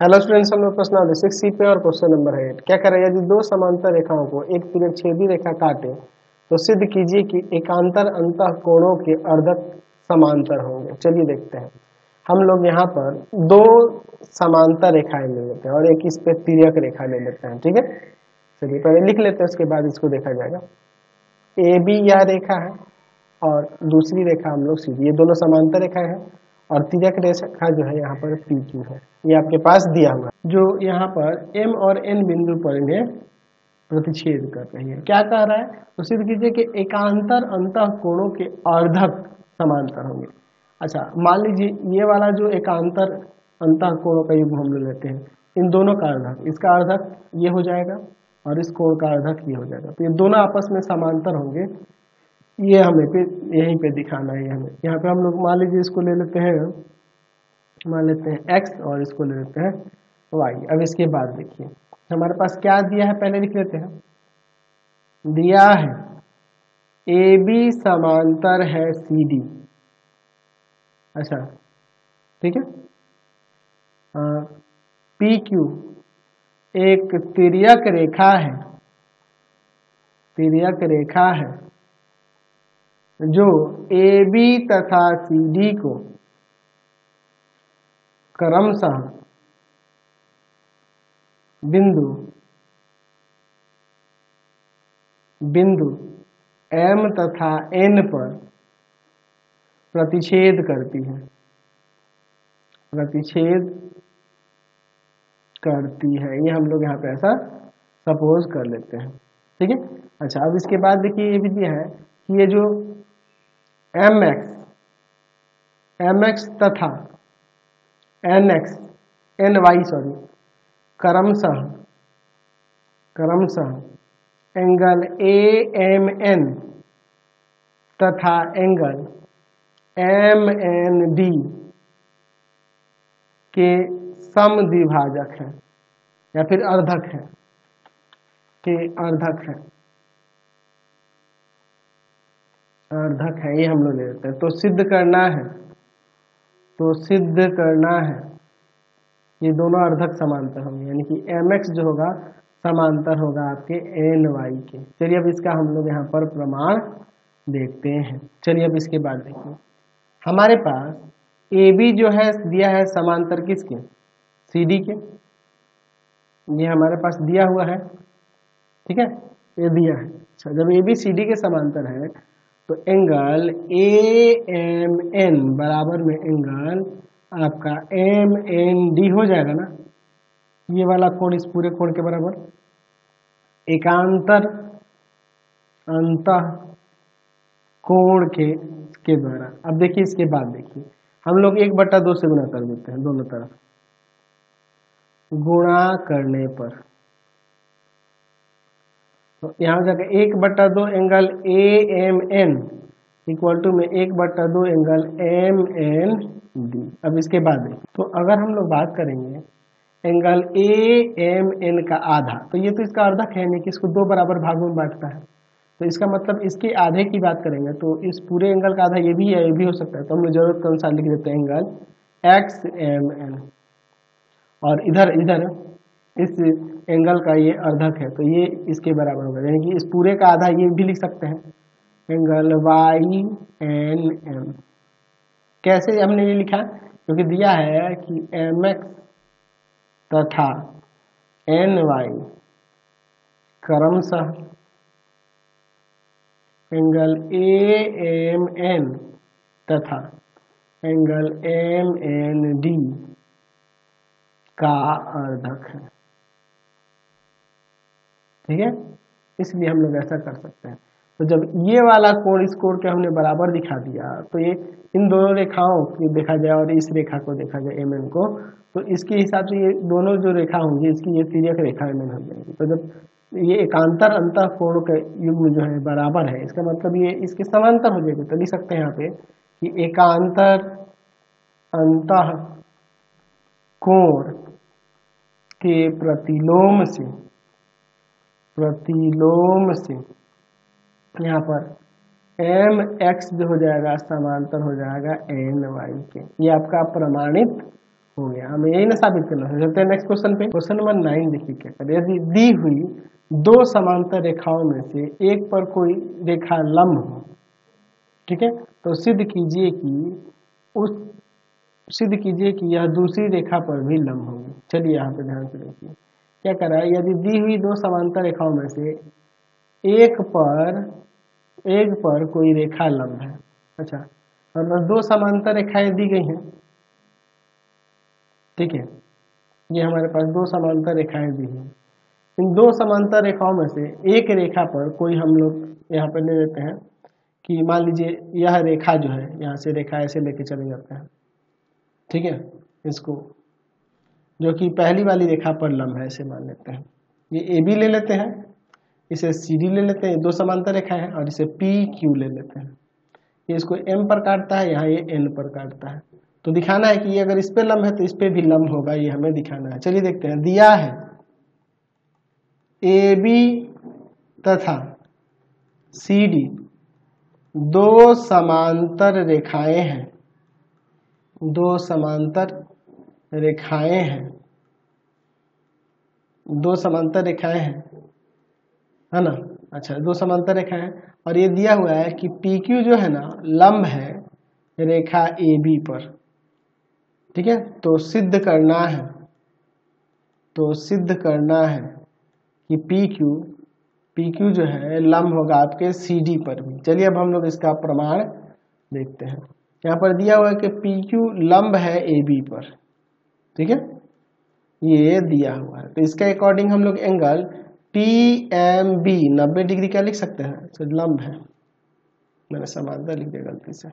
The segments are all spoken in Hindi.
हेलो स्टूडेंट्स, हम लोग प्रश्नावली 6C पे और क्वेश्चन नंबर 8 क्या कर रहे हैं। यदि दो समांतर रेखाओं को एक तिर्यकछेदी रेखा काटे तो सिद्ध कीजिए कि एकांतर अंतःकोणों के अर्धक समांतर होंगे। चलिए देखते हैं। हम लोग यहाँ पर दो समांतर रेखाएं ले लेते हैं और एक इस पे तिर्यक रेखा ले लेते हैं। ठीक है, चलिए पहले लिख लेते हैं, उसके बाद इसको देखा जाएगा। ए बी यह रेखा है और दूसरी रेखा हम लोग सीधी, ये दोनों समांतर रेखाएं हैं और तिर्यक रेखा जो है यहाँ पर पी क्यू है, ये आपके पास दिया हुआ है, जो यहाँ पर एम और एन बिंदु पर इन्हें प्रतिच्छेद कर रही है। क्या कह रहा है, तो सिद्ध कीजिए कि एकांतर अंतःकोणों के अर्धक समांतर होंगे। अच्छा, मान लीजिए ये वाला जो एकांतर अंतःकोणों का युग्म हम लोग लेते हैं, इन दोनों का अर्धक, इसका अर्धक ये हो जाएगा और इस कोण का अर्धक ये हो जाएगा, तो ये दोनों आपस में समांतर होंगे। ये हमें पे यहीं पे दिखाना है। हमें यहाँ पे हम लोग मान लीजिए इसको ले लेते हैं, मान लेते हैं x और इसको ले लेते हैं y। अब इसके बाद देखिए हमारे पास क्या दिया है, पहले लिख लेते हैं। दिया है AB समांतर है CD। अच्छा ठीक है, PQ एक तिर्यक रेखा है, तिर्यक रेखा है जो AB तथा CD को क्रमशः बिंदु M तथा N पर प्रतिच्छेद करती है, प्रतिच्छेद करती है। ये हम लोग यहाँ पे ऐसा सपोज कर लेते हैं। ठीक है, अच्छा अब इसके बाद देखिए ये भी दिया है कि ये जो mx तथा ny क्रमशः एंगल AMN तथा एंगल MND के समद्विभाजक है या फिर अर्धक है, के अर्धक है, अर्धक है, ये हम लोग ले लेते हैं। तो सिद्ध करना है, तो सिद्ध करना है ये दोनों अर्धक समांतर होंगे, यानी कि mx जो होगा समांतर होगा आपके ny के। चलिए अब इसका हम लोग यहाँ पर प्रमाण देखते हैं। चलिए अब इसके बाद देखिए हमारे पास AB जो है दिया है समांतर किसके, CD के, ये हमारे पास दिया हुआ है। ठीक है, ये दिया है। अच्छा, जब AB CD के समांतर है तो एंगल AMN बराबर में एंगल आपका MND हो जाएगा ना, ये वाला कोण इस पूरे कोण के बराबर, एकांतर अंतः कोण के द्वारा। अब देखिए इसके बाद देखिए हम लोग 1/2 से गुणा कर देते हैं, दोनों तरफ गुणा करने पर तो यहाँ हो जाएगा 1/2 एंगल AMN इक्वल टू में 1/2 एंगल MND। अब इसके बाद देखिए, तो अगर हम लोग बात करेंगे एंगल AMN का आधा, तो ये तो इसका अर्धक है नहीं कि इसको 2 बराबर भागों में बांटता है, तो इसका मतलब इसके आधे की बात करेंगे तो इस पूरे एंगल का आधा ये भी है, ये भी हो सकता है। तो हम लोग जरूरत के अनुसार लिख देते हैं एंगल XMN, और इधर इस एंगल का ये अर्धक है तो ये इसके बराबर होगा, यानी कि इस पूरे का आधा ये भी लिख सकते हैं एंगल YNM। कैसे हमने ये लिखा, क्योंकि दिया है कि MX तथा NY क्रमशः एंगल AMN तथा एंगल MND का अर्धक है। ठीक है, इसलिए हम लोग ऐसा कर सकते हैं। तो जब ये वाला कोण इस कोण के हमने बराबर दिखा दिया तो ये इन दोनों रेखाओं को देखा जाए और इस रेखा को देखा जाए MN को, तो इसके हिसाब से ये दोनों जो रेखा होंगी इसकी ये तिर्यक रेखा MN हो जाएगी। तो जब ये एकांतर अंतः कोण के युग्म जो है बराबर है, इसका मतलब ये इसके समांतर हो जाएगी। तो लिख सकते हैं यहाँ पे कि एकांतर अंतः कोण के प्रतिलोम से यहाँ पर MX जो हो जाएगा समांतर हो जाएगा NY के। ये आपका प्रमाणित हो गया, हमें यही ना साबित करना है। चलते हैं नेक्स्ट क्वेश्चन पे। क्वेश्चन नंबर 9 देखिए क्या करें। यदि दी हुई दो समांतर रेखाओं में से एक पर कोई रेखा लंब हो, ठीक है, तो सिद्ध कीजिए कि यह दूसरी रेखा पर भी लंब होगी। चलिए यहाँ पे ध्यान से देखिए क्या कर रहा है। यदि दी हुई दो समांतर रेखाओं में से एक पर कोई रेखा लंब है, अच्छा, और दो समांतर रेखाएं दी गई हैं, ठीक है, ये हमारे पास दो समांतर रेखाएं दी हैं। इन दो समांतर रेखाओं में से एक रेखा पर कोई हम लोग यहाँ पर ले लेते हैं कि मान लीजिए यह रेखा जो है, यहाँ से रेखा ऐसे लेके चले जाते हैं, ठीक है, इसको जो कि पहली वाली रेखा पर लंब है ऐसे मान लेते हैं। ये ए बी ले लेते हैं, इसे सी डी ले लेते हैं, दो समांतर रेखा है, और इसे पी क्यू ले लेते हैं। ये इसको एम पर काटता है, यहाँ ये एन पर काटता है। तो दिखाना है कि ये अगर इस पे लंब है तो इस पे भी लंब होगा, ये हमें दिखाना है। चलिए देखते हैं। दिया है ए बी तथा सी डी दो समांतर रेखाएं हैं, दो समांतर रेखाएं हैं, दो समांतर रेखाएं हैं, है ना। अच्छा, दो समांतर रेखाएं हैं, और ये दिया हुआ है कि पी क्यू जो है ना लंब है रेखा ए बी पर, ठीक है। तो सिद्ध करना है कि पी क्यू जो है लंब होगा आपके सी डी पर भी। चलिए अब हम लोग इसका प्रमाण देखते हैं। यहाँ पर दिया हुआ है कि पी क्यू लंब है ए बी पर, ठीक है, ये दिया हुआ है। तो इसके अकॉर्डिंग हम लोग angle P M B 90 degree क्या लिख सकते हैं, तो लंब है, मैंने समांतर लिख दिया गलती से।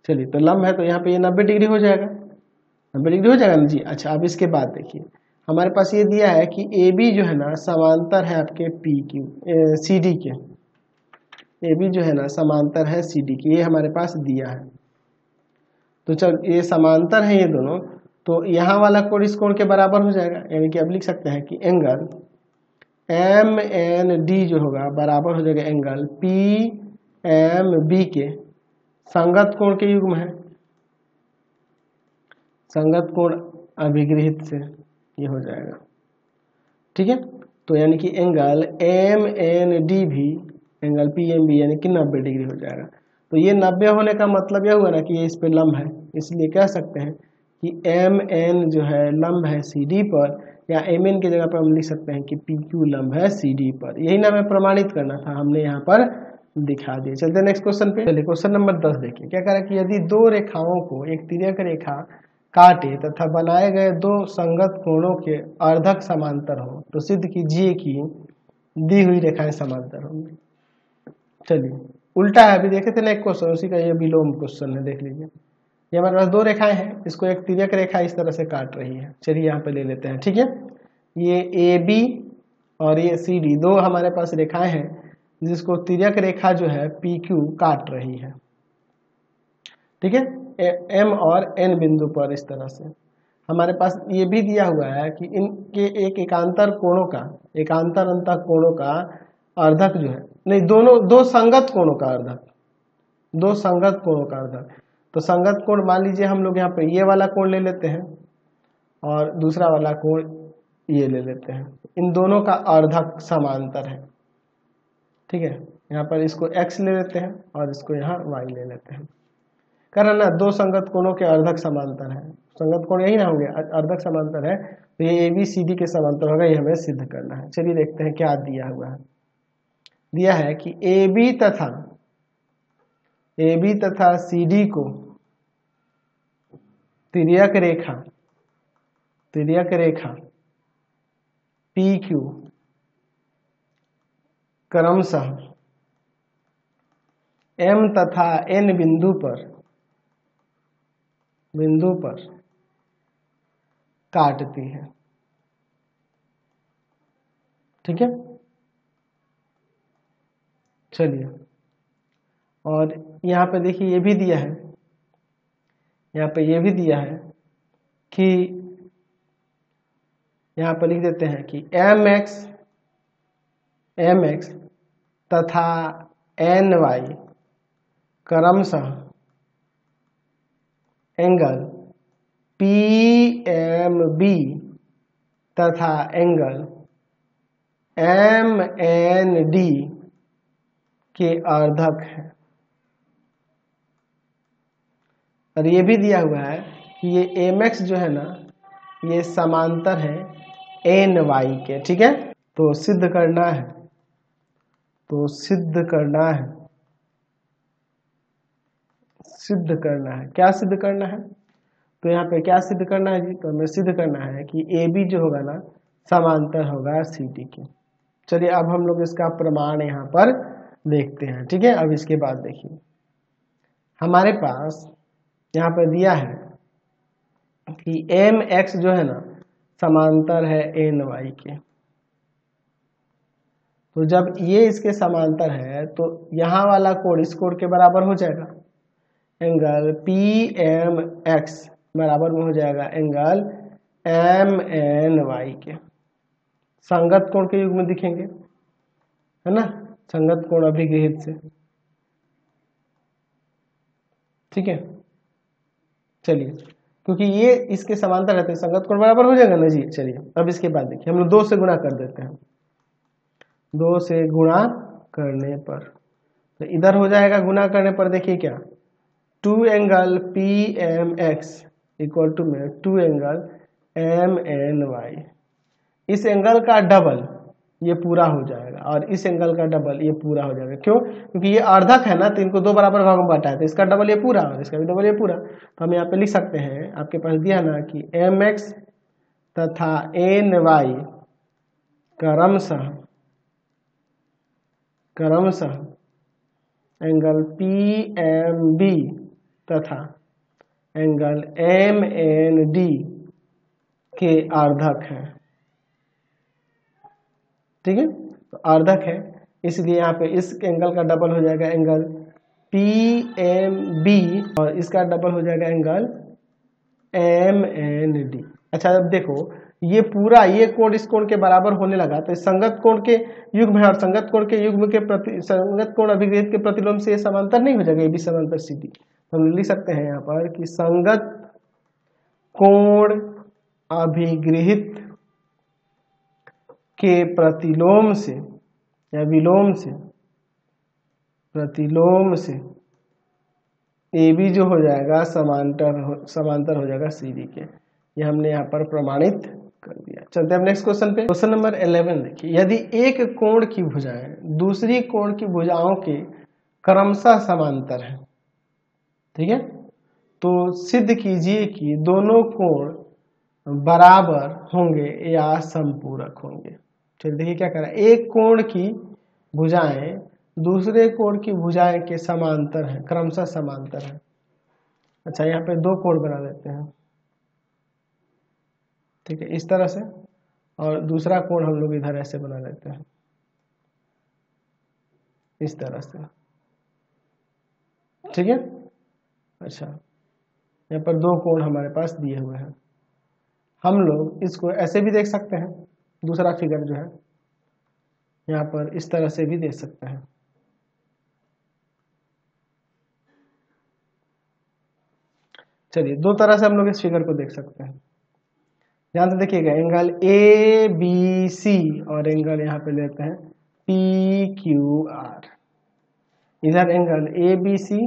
चलिए, तो लंब है तो यहाँ पे ये 90 डिग्री हो जाएगा, 90 डिग्री हो जाएगा ना जी। अच्छा, अब इसके बाद देखिए हमारे पास ये दिया है कि ए बी जो है ना समांतर है आपके पी क्यू सी डी के, ए बी जो है ना समांतर है सी डी की, ये हमारे पास दिया है। तो चल ये समांतर है ये दोनों, तो यहाँ वाला कोण इस कोण के बराबर हो जाएगा, यानी कि अब लिख सकते हैं कि एंगल एम एन डी जो होगा बराबर हो जाएगा एंगल पी एम बी के संगत कोण के युग्म है, संगत कोण अभिगृहित से ये हो जाएगा, ठीक है। तो यानी कि एंगल एम एन डी भी एंगल पी एम बी यानी कि 90 डिग्री हो जाएगा। तो ये 90 होने का मतलब यह हुआ ना कि ये इस पे लंब है, इसलिए कह सकते हैं कि एम एन जो है लंब है सी डी पर, या एम एन की जगह पर हम लिख सकते हैं कि पी क्यू लंब है सी डी पर। यही ना हमें प्रमाणित करना था, हमने यहाँ पर दिखा दिया। चलते हैं नेक्स्ट क्वेश्चन पे। चलिए क्वेश्चन नंबर 10 देखिए क्या कह रहा है कि यदि दो रेखाओं को एक तिर्यक रेखा काटे तथा बनाए गए दो संगत कोणों के अर्धक समांतर हो तो सिद्ध कीजिए कि दी हुई रेखाएं समांतर होंगी। चलिए उल्टा है, अभी देखे थे ना एक क्वेश्चन, उसी का ये विलोम क्वेश्चन है, देख लीजिए। ये हमारे पास दो रेखाएं हैं, इसको एक तिर्यक रेखा इस तरह से काट रही है। चलिए यहाँ पे ले लेते हैं, ठीक है। ये ए बी और ये सी डी दो हमारे पास रेखाएं हैं जिसको तिर्यक रेखा जो है पी क्यू काट रही है, ठीक है, एम और एन बिंदु पर। इस तरह से हमारे पास ये भी दिया हुआ है कि इनके एक एकांतर अंतः कोणों का अर्धक जो है, नहीं दो संगत कोणों का अर्धक, दो संगत कोणों का अर्धक। तो संगत कोण मान लीजिए हम लोग यहाँ पे ये वाला कोण ले लेते हैं और दूसरा वाला कोण ये ले लेते हैं, इन दोनों का अर्धक समांतर है, ठीक है। यहाँ पर इसको x ले लेते हैं और इसको यहाँ y ले लेते हैं। कारण ना दो संगत कोणों के अर्धक समांतर है, संगत कोण यही ना होंगे, अर्धक समांतर है, तो ये ए बी सी डी के समांतर होगा, ये हमें सिद्ध करना है। चलिए देखते हैं क्या दिया हुआ है। दिया है कि ए बी तथा सी डी को तिर्यक रेखा पी क्यू क्रमशः एम तथा एन बिंदु पर काटती है, ठीक है। चलिए, और यहाँ पे देखिए ये भी दिया है, यहाँ पे ये भी दिया है कि यहाँ पर लिख देते हैं कि एम एक्स तथा एन वाई क्रमशः एंगल PMB तथा एंगल MND के अर्धक है। और ये भी दिया हुआ है कि ये MX जो है ना ये समांतर है NY के। ठीक है, तो सिद्ध करना है, सिद्ध करना है। क्या सिद्ध करना है? तो यहाँ पे क्या सिद्ध करना है जी? तो हमें सिद्ध करना है कि AB जो होगा ना समांतर होगा CD के। चलिए अब हम लोग इसका प्रमाण यहाँ पर देखते हैं। ठीक है, अब इसके बाद देखिए हमारे पास यहाँ पर दिया है कि MX जो है ना समांतर है NY के। तो जब ये इसके समांतर है तो यहाँ वाला कोण इस कोण के बराबर हो जाएगा। एंगल PMX बराबर में हो जाएगा एंगल MNY के। संगत कोण के युग में दिखेंगे, है ना, संगत कोण अभिगृहित से। ठीक है, चलिए क्योंकि ये इसके समांतर रहते हैं संगत कोण बराबर हो जाएगा ना जी। चलिए अब इसके बाद देखिए हम लोग 2 से गुणा कर देते हैं। 2 से गुणा करने पर तो इधर हो जाएगा, गुणा करने पर देखिए क्या 2 एंगल PMX इक्वल टू में 2 एंगल MNY। इस एंगल का डबल ये पूरा हो जाएगा और इस एंगल का डबल ये पूरा हो जाएगा। क्यों? क्योंकि ये अर्धक है ना, तो इनको 2 बराबर भागों में बांटा है, तो इसका डबल ये पूरा और इसका भी डबल ये पूरा। तो हम यहाँ पे लिख सकते हैं, आपके पास दिया ना कि MX तथा NY क्रमशः एंगल PMB तथा एंगल MND के अर्धक है। ठीक है, तो अर्धक है इसलिए यहाँ पे इस एंगल का डबल हो जाएगा एंगल PMB और इसका डबल हो जाएगा एंगल MND। अच्छा अब देखो ये पूरा ये कोण इस कोण के बराबर होने लगा, तो इस संगत कोण के युग्म है और संगत कोण के युग्म के संगत कोण अभिगृहित के प्रतिलोम से ये समांतर नहीं हो जाएगा, ये भी समांतर CD। तो हम लिख सकते हैं यहाँ पर कि संगत कोण अभिगृहित के प्रतिलोम से या विलोम से प्रतिलोम से AB जो हो जाएगा समांतर हो जाएगा CD के। ये हमने यहाँ पर प्रमाणित कर दिया। चलते हैं नेक्स्ट क्वेश्चन पे। क्वेश्चन नंबर 11 देखिए, यदि एक कोण की भुजाएं दूसरी कोण की भुजाओं के क्रमशः समांतर है, ठीक है, तो सिद्ध कीजिए कि दोनों कोण बराबर होंगे या समपूरक होंगे। चलिए देखिए क्या करा, एक कोण की भुजाएं दूसरे कोण की भुजाएं के समांतर है, क्रमशः समांतर है। अच्छा यहाँ पे 2 कोण बना देते हैं, ठीक है, इस तरह से, और दूसरा कोण हम लोग इधर ऐसे बना लेते हैं इस तरह से। ठीक है, अच्छा यहाँ पर 2 कोण हमारे पास दिए हुए हैं। हम लोग इसको ऐसे भी देख सकते हैं, दूसरा फिगर जो है यहाँ पर इस तरह से भी देख सकते हैं। चलिए 2 तरह से हम लोग इस फिगर को देख सकते हैं। ध्यान से देखिएगा, एंगल ABC और एंगल यहाँ पे लेते हैं PQR। इधर एंगल ABC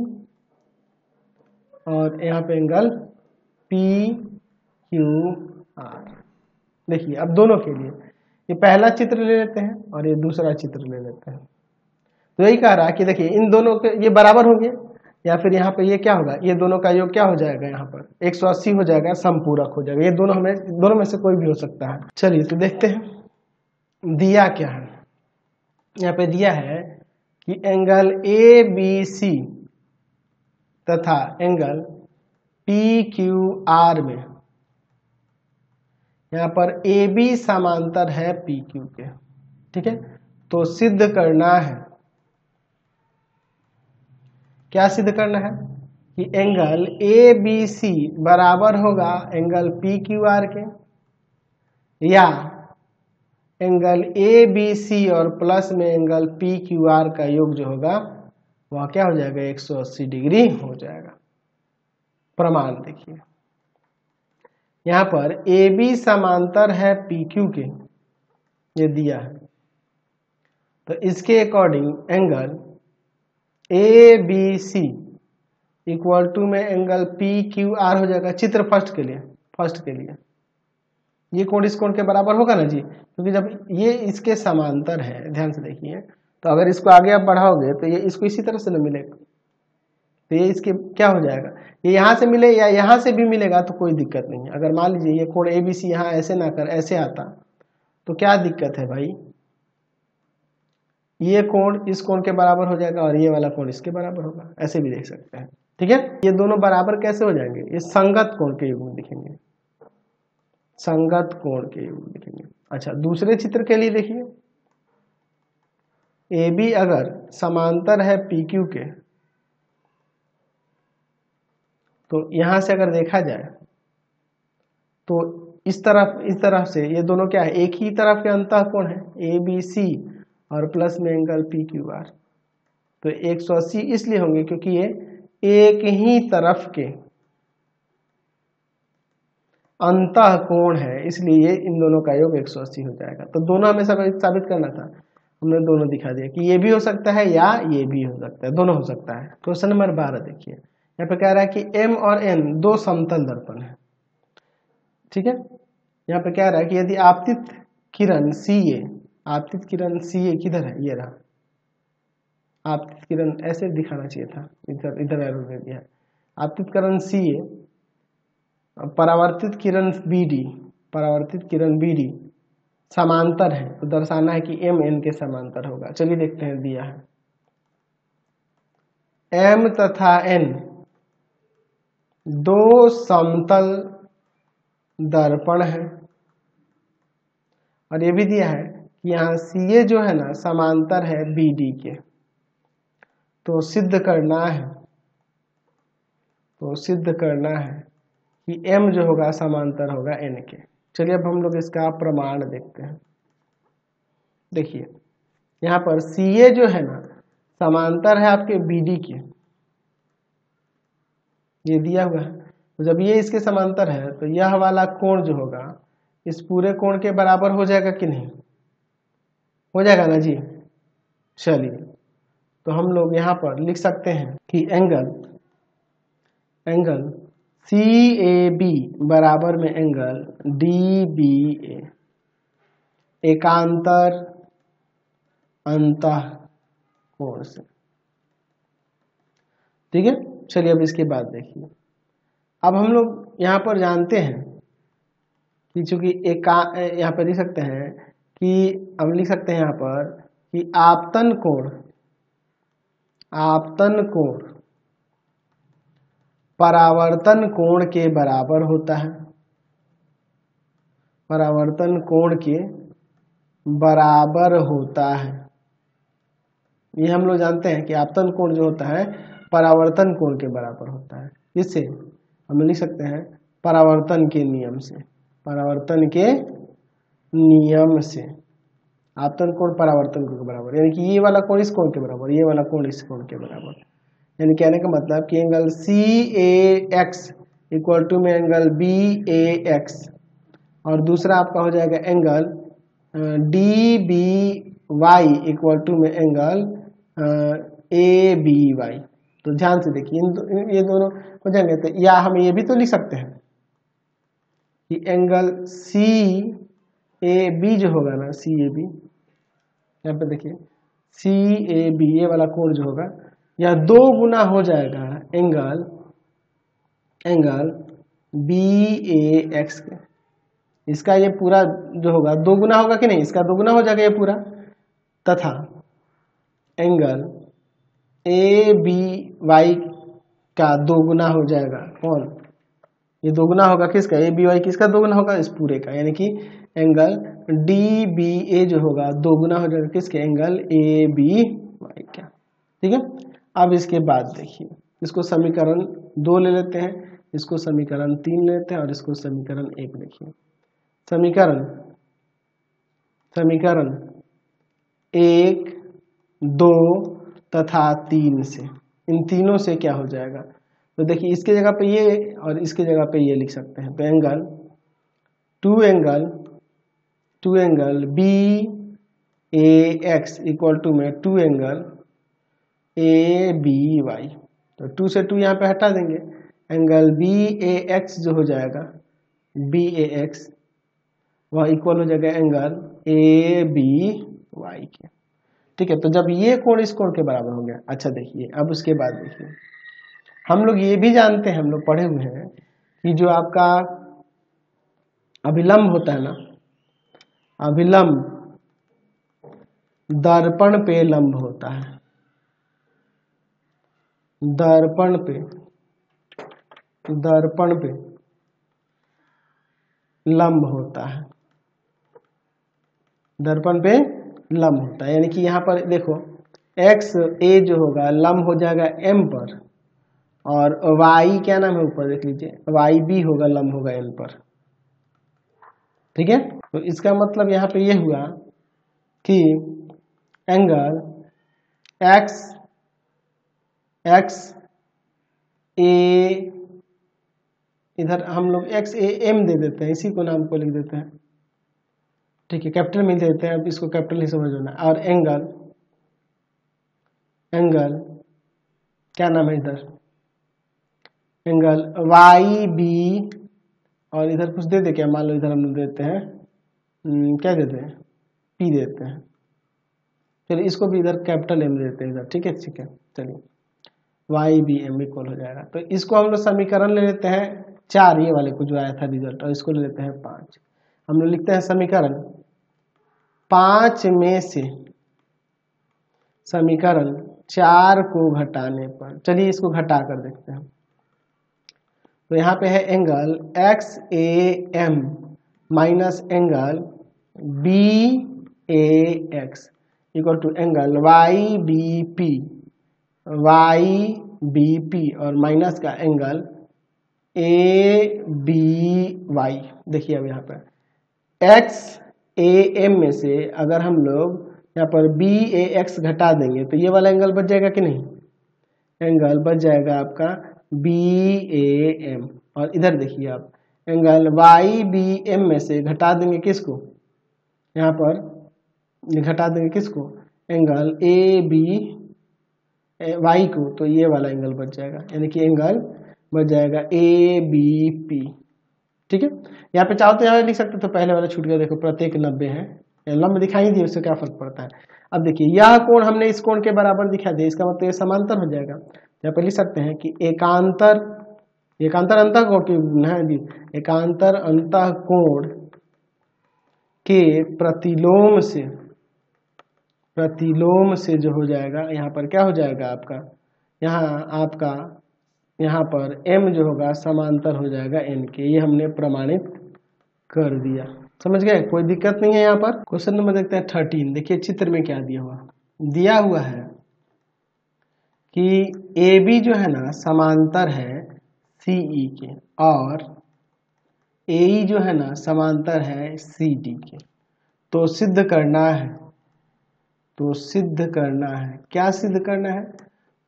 और यहाँ पे एंगल PQR। देखिए अब दोनों के लिए ये पहला चित्र ले लेते हैं और ये दूसरा चित्र ले लेते हैं। तो यही कह रहा है कि देखिए इन दोनों के ये बराबर होंगे या फिर यहाँ पे ये क्या होगा, ये दोनों का योग क्या हो जाएगा, यहाँ पर 180 हो जाएगा, समपूरक हो जाएगा। ये दोनों में से कोई भी हो सकता है। चलिए तो देखते हैं दिया क्या है। यहाँ पे दिया है कि एंगल ABC तथा एंगल PQR में यहाँ पर AB समांतर है PQ के। ठीक है, तो सिद्ध करना है, क्या सिद्ध करना है कि एंगल ABC बराबर होगा एंगल PQR के, या एंगल ABC और प्लस में एंगल PQR का योग जो होगा वह क्या हो जाएगा, 180 डिग्री हो जाएगा। प्रमाण देखिए, यहाँ पर ए बी समांतर है पी क्यू के, ये दिया है, तो इसके according angle A B C equal to में एंगल पी क्यू आर हो जाएगा। चित्र फर्स्ट के लिए ये कोण इस कोण के बराबर होगा ना जी, क्योंकि जब ये इसके समांतर है, ध्यान से देखिए, तो अगर इसको आगे आप बढ़ाओगे तो ये इसको इसी तरह से ना मिलेगा, तो ये इसके क्या हो जाएगा, ये यहाँ से मिले या यहाँ से भी मिलेगा तो कोई दिक्कत नहीं है। अगर मान लीजिए ये कोण ए बी सी यहाँ ऐसे ना कर ऐसे आता तो क्या दिक्कत है भाई, ये कोण इस कोण के बराबर हो जाएगा और ये वाला कोण इसके बराबर होगा, ऐसे भी देख सकते हैं। ठीक है, ये दोनों बराबर कैसे हो जाएंगे, ये संगत कोण के युग्म दिखेंगे, संगत कोण के युग्म दिखेंगे। अच्छा, दूसरे चित्र के लिए देखिए, ए बी अगर समांतर है पी क्यू के, तो यहां से अगर देखा जाए तो इस तरफ से ये दोनों क्या है, एक ही तरफ के अंतःकोण है ए बी सी और प्लस में एंगल पी क्यू आर, तो 180 इसलिए होंगे क्योंकि ये एक ही तरफ के अंतःकोण है, इसलिए इन दोनों का योग 180 हो जाएगा। तो दोनों हमें साबित करना था, हमने दोनों दिखा दिया कि ये भी हो सकता है या ये भी हो सकता है, दोनों हो सकता है। क्वेश्चन नंबर 12 देखिए, यहाँ पे कह रहा है कि m और n दो समतल दर्पण है। ठीक है, यहाँ पे कह रहा है कि यदि आपतित किरण CA किधर है, ये रहा, आपतित किरण ऐसे दिखाना चाहिए था, इधर एरो दे दिया है। आपतित किरण CA, परावर्तित किरण BD समांतर है, तो दर्शाना है कि m n के समांतर होगा। चलिए देखते हैं, दिया है m तथा n दो समतल दर्पण है, और ये भी दिया है कि यहाँ CA जो है ना समांतर है BD के, तो सिद्ध करना है कि m जो होगा समांतर होगा n के। चलिए अब हम लोग इसका प्रमाण देखते हैं। देखिए यहाँ पर CA जो है ना समांतर है आपके BD के, ये दिया हुआ है, तो जब ये इसके समांतर है तो यह वाला कोण जो होगा इस पूरे कोण के बराबर हो जाएगा कि नहीं, हो जाएगा ना जी। चलिए तो हम लोग यहाँ पर लिख सकते हैं कि एंगल CAB बराबर में एंगल DBA एकांतर अंतःकोण से। ठीक है, चलिए अब इसके बाद देखिए, अब हम लोग यहाँ पर जानते हैं कि चूंकि यहाँ पर लिख सकते हैं कि अब लिख सकते हैं यहाँ पर कि आपतन कोण परावर्तन कोण के बराबर होता है, परावर्तन कोण के बराबर होता है। ये हम लोग जानते हैं कि आपतन कोण जो होता है परावर्तन कोण के बराबर होता है। इससे हम लिख सकते हैं परावर्तन के नियम से, परावर्तन के नियम से आपतन कोण परावर्तन कोण के बराबर, यानी कि ये वाला कोण इस कोण के बराबर, ये वाला कोण इस कोण के बराबर। यानी कहने का मतलब कि एंगल CAX इक्वल टू में एंगल BAX, और दूसरा आपका हो जाएगा एंगल DBY इक्वल टू में एंगल ABY। तो ध्यान से देखिए ये दोनों हो जाएंगे, तो या हम ये भी तो लिख सकते हैं कि एंगल CAB जो होगा ना, CAB यहाँ पे देखिए CAB ये वाला कोण जो होगा यह 2 गुना हो जाएगा एंगल BAX के। इसका ये पूरा जो होगा 2 गुना होगा कि नहीं, इसका 2 गुना हो जाएगा ये पूरा, तथा एंगल ABY का 2 गुना हो जाएगा। कौन, ये 2 गुना होगा किसका, ABY किसका 2 गुना होगा, इस पूरे का, यानी कि एंगल DBA जो होगा 2 गुना हो जाएगा किसके, एंगल ABY का। ठीक है, अब इसके बाद देखिए, इसको समीकरण 2 ले लेते हैं, इसको समीकरण 3 लेते हैं, और इसको समीकरण 1 देखिए। समीकरण 1, 2 तथा 3 से, इन तीनों से क्या हो जाएगा, तो देखिए इसके जगह पे ये और इसके जगह पे ये लिख सकते हैं। तो angle two angle B A X equal to में two angle A B Y. तो 2 से 2 यहाँ पे हटा देंगे, एंगल बी ए एक्स जो हो जाएगा बी ए एक्स वह इक्वल हो जाएगा एंगल ए बी वाई के। ठीक है, तो जब ये कोण इस कोण के बराबर हो गया। अच्छा देखिए, अब उसके बाद देखिए, हम लोग ये भी जानते हैं, हम लोग पढ़े हुए हैं कि जो आपका अभिलंब होता है ना, अभिलंब दर्पण पे लंब होता है, दर्पण पे लंब होता है, दर्पण पे लंब होता है। यानी कि यहाँ पर देखो एक्स ए जो होगा लंब हो जाएगा एम पर, और वाई क्या नाम है ऊपर देख लीजिए, वाई बी होगा लंब होगा एन पर। ठीक है, तो इसका मतलब यहाँ पे ये हुआ कि एंगल एक्स ए, इधर हम लोग एक्स ए एम दे देते हैं, इसी को नाम को लिख देते हैं। ठीक है, कैपिटल में दे देते हैं, अब इसको कैपिटल ही समझना। और एंगल क्या नाम है इधर, एंगल वाई बी, और इधर कुछ दे दे क्या, मान लो इधर हम देते हैं क्या देते हैं, पी देते हैं। चलिए इसको भी इधर कैपिटल एम देते हैं इधर। ठीक है, चलिए वाई बी एम इक्वल हो जाएगा। तो इसको हम लोग समीकरण ले लेते हैं 4, ये वाले को जो आया था रिजल्ट, और इसको ले लेते हैं 5। हम लोग लिखते हैं समीकरण 5 में से समीकरण 4 को घटाने पर, चलिए इसको घटा कर देखते हैं। तो यहाँ पे है angle X A M minus angle B A X equal to angle Y B P और माइनस का एंगल ए बी वाई। देखिए अब यहाँ पर एक्स ए एम में से अगर हम लोग यहाँ पर बी ए एक्स घटा देंगे तो ये वाला एंगल बच जाएगा कि नहीं, एंगल बच जाएगा आपका बी ए एम। और इधर देखिए आप एंगल वाई बी एम में से घटा देंगे किसको, यहाँ पर घटा देंगे किसको, एंगल ए बी वाई को, तो ये वाला एंगल बच जाएगा, यानी कि एंगल बच जाएगा ए बी पी। ठीक है, यहाँ पे चाहो तो यहाँ लिख सकते, तो पहले वाला छूट गया, देखो प्रत्येक 90 है, लंब दिखाई दिए, उससे क्या फर्क पड़ता है। अब देखिए यह कोण हमने इस कोण के बराबर दिखा दिया, इसका मतलब ये समांतर हो जाएगा। यहाँ पे लिख सकते हैं कि एकांतर अंतः कोण की एकांतर अंतः कोण के प्रतिलोम से जो हो जाएगा, यहाँ पर क्या हो जाएगा आपका, यहाँ पर m जो होगा समांतर हो जाएगा n के। ये हमने प्रमाणित कर दिया, समझ गए, कोई दिक्कत नहीं है। यहाँ पर क्वेश्चन नंबर देखते हैं 13। देखिए चित्र में क्या दिया हुआ है कि AB जो है ना समांतर है CE के, और AE जो है ना समांतर है CD के। तो सिद्ध करना है, क्या सिद्ध करना है,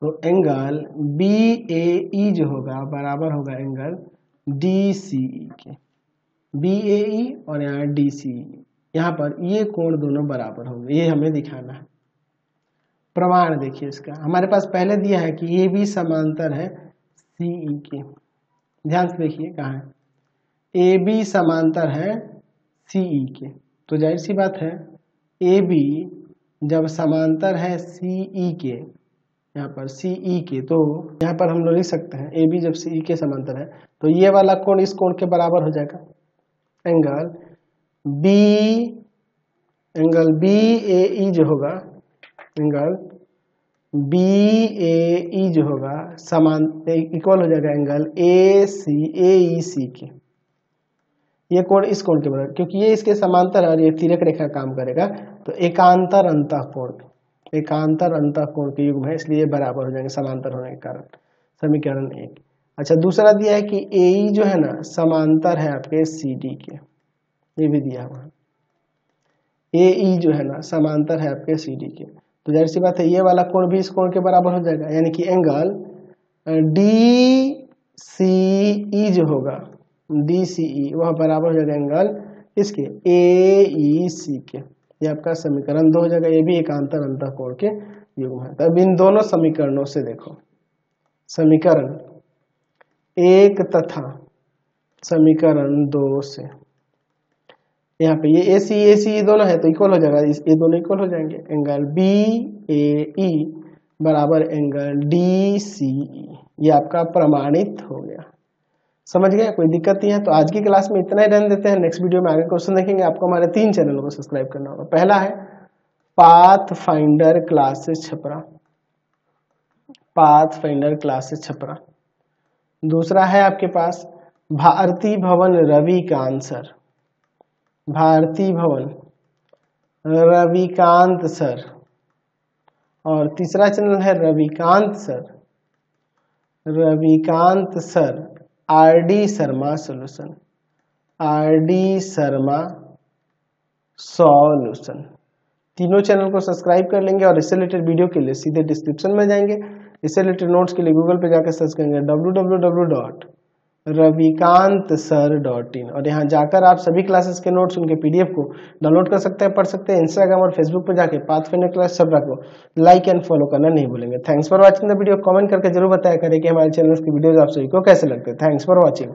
तो एंगल BAE जो होगा बराबर होगा एंगल DCE के, BAE और यहाँ DCE, यहाँ पर ये कोण दोनों बराबर होंगे, ये हमें दिखाना है। प्रमाण देखिए इसका, हमारे पास पहले दिया है कि ये भी समांतर है CE के, ध्यान से देखिए कहाँ है, AB समांतर है CE के, तो जाहिर सी बात है AB जब समांतर है CE के, यहाँ पर CE के, तो यहाँ पर हम लोग लिख सकते हैं AB जब CE के समांतर है तो ये वाला कोण इस कोण के बराबर हो जाएगा, एंगल BAE जो होगा, एंगल BAE जो होगा समान इक्वल हो जाएगा एंगल AEC के। ये कोण इस कोण के बराबर, क्योंकि ये इसके समांतर है और ये तिर्यक रेखा काम करेगा, तो एकांतर अंतः कोण के युग्म है, इसलिए बराबर हो जाएंगे समांतर होने के कारण। समीकरण 1। अच्छा दूसरा दिया है कि AE जो है ना समांतर है आपके CD के, ये भी दिया हुआ है, AE जो है ना समांतर है आपके CD के, तो जाहिर सी बात है ये वाला कोण भी इस कोण के बराबर हो जाएगा, यानी कि एंगल DCE जो होगा DCE वह बराबर हो जाएगा एंगल इसके AEC के। ये आपका समीकरण 2 हो जाएगा। ये भी एकांतर अंतःकोण के युग्म है। तब इन दोनों समीकरणों से देखो, समीकरण 1 तथा समीकरण 2 से यहाँ पे ये AC दोनों है तो इक्वल हो जाएगा, ये दोनों इक्वल हो जाएंगे। एंगल BAE बराबर एंगल DCE, ये आपका प्रमाणित हो गया। समझ गए? कोई दिक्कत नहीं है। तो आज की क्लास में इतना ही रहने देते हैं। नेक्स्ट वीडियो में आगे क्वेश्चन देखेंगे। आपको हमारे 3 चैनलों को सब्सक्राइब करना होगा। पहला है path finder classes Chhapra, path finder classes Chhapra. दूसरा है आपके पास भारती भवन रविकांत सर, भारती भवन रविकांत सर। और तीसरा चैनल है Ravikant sir, Ravikant sir RD Sharma solution, RD Sharma solution. तीनों चैनल को सब्सक्राइब कर लेंगे और इससे रिलेटेड वीडियो के लिए सीधे डिस्क्रिप्शन में जाएंगे। इससे रिलेटेड नोट्स के लिए गूगल पे जाकर सर्च करेंगे www.ravikantsir.in और यहाँ जाकर आप सभी क्लासेस के नोट्स उनके PDF को डाउनलोड कर सकते हैं, पढ़ सकते हैं। इंस्टाग्राम और फेसबुक पर जाकर पाथफाइंडर क्लास छपरा को लाइक एंड फॉलो करना नहीं भूलेंगे। Thanks for watching the video. Comment करके जरूर बताया करें कि हमारे चैनल की वीडियोज आप सभी को कैसे लगते हैं। Thanks for watching.